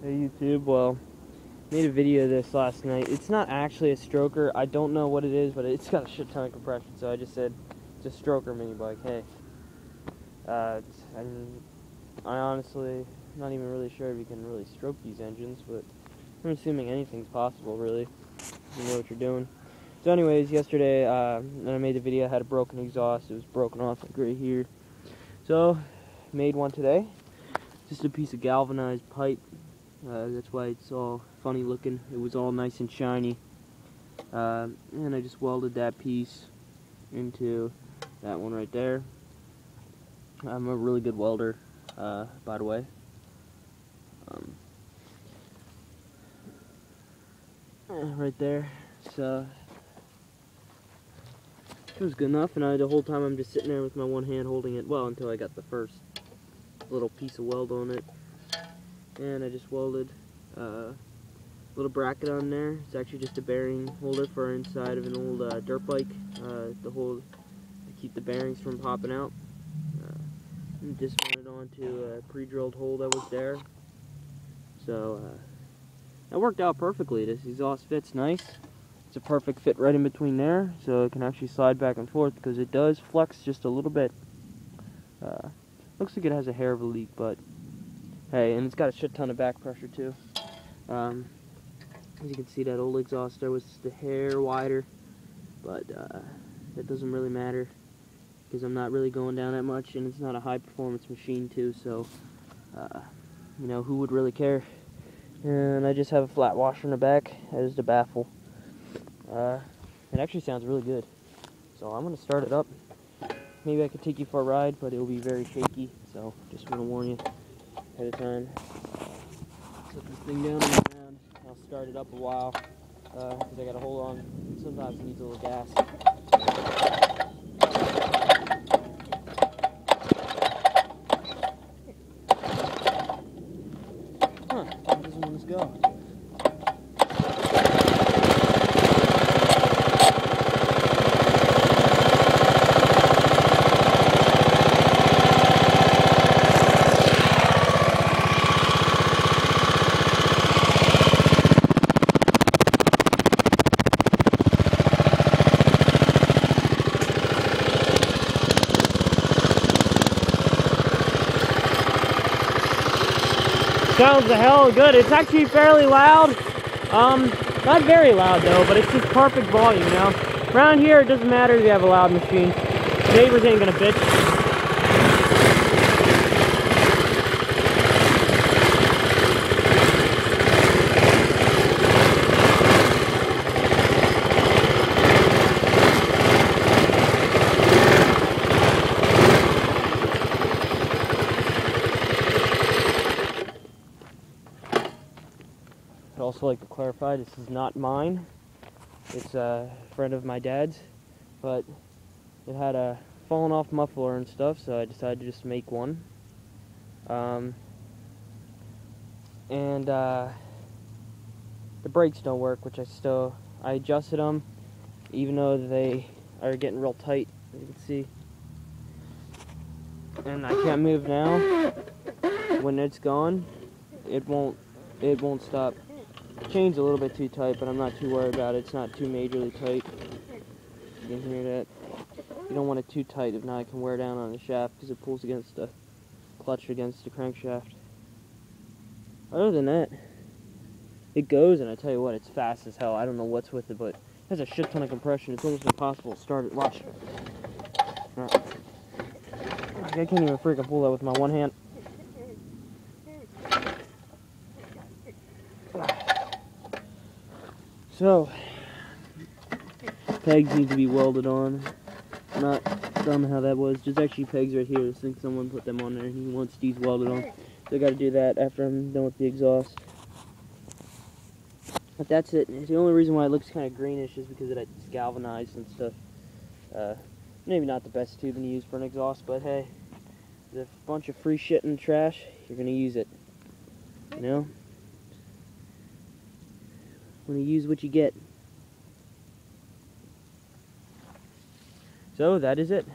Hey YouTube, well, made a video of this last night. It's not actually a stroker. I don't know what it is, but it's got a shit ton of compression, so I just said it's a stroker mini bike. Hey, I honestly not even really sure if you can really stroke these engines, but I'm assuming anything's possible, really. You know what you're doing. So anyways, yesterday when I made the video, I had a broken exhaust. It was broken off like right here. So made one today. Just a piece of galvanized pipe. That's why it's all funny looking. It was all nice and shiny. And I just welded that piece into that one right there. I'm a really good welder, by the way. Right there. So it was good enough, and the whole time I'm just sitting there with my one hand holding it, well, until I got the first little piece of weld on it. And I just welded a little bracket on there. It's actually just a bearing holder for inside of an old dirt bike to keep the bearings from popping out. And just mounted onto a pre-drilled hole that was there. So that worked out perfectly. This exhaust fits nice. It's a perfect fit right in between there, so it can actually slide back and forth because it does flex just a little bit. Looks like it has a hair of a leak, but hey, and it's got a shit ton of back pressure too. As you can see, that old exhaust there was just a hair wider, but that doesn't really matter because I'm not really going down that much, and it's not a high performance machine too, so you know, who would really care? And I just have a flat washer in the back as the baffle. It actually sounds really good, so I'm gonna start it up. Maybe I could take you for a ride, but it will be very shaky, so just want to warn you ahead of time. Set this thing down on the ground. I'll start it up a while because I got to hold on. Sometimes it needs a little gas. Huh, it doesn't want to go. Sounds the hell good. It's actually fairly loud. Not very loud though, but it's just perfect volume, you know. Around here, it doesn't matter if you have a loud machine. Neighbors ain't gonna bitch. I'd also like to clarify, this is not mine. It's a friend of my dad's, but it had a fallen off muffler and stuff, so I decided to just make one. And the brakes don't work, which I adjusted them, even though they are getting real tight, as you can see. And I can't move now. When it's gone, it won't stop. Chain's a little bit too tight, but I'm not too worried about it. It's not too majorly tight. You can hear that. You don't want it too tight, if not it can wear down on the shaft because it pulls against the clutch against the crankshaft. Other than that, it goes, and I tell you what, it's fast as hell. I don't know what's with it, but it has a shit ton of compression. It's almost impossible to start it. Watch. I can't even freaking pull that with my one hand. So, pegs need to be welded on. Not dumb how that was. There's actually pegs right here. I think someone put them on there. He wants these welded on. So I got to do that after I'm done with the exhaust. But that's it. The only reason why it looks kind of greenish is because it's galvanized and stuff. Maybe not the best tubing to use for an exhaust, but hey, there's a bunch of free shit in the trash. You're gonna use it. You know. When you use what you get. So that is it.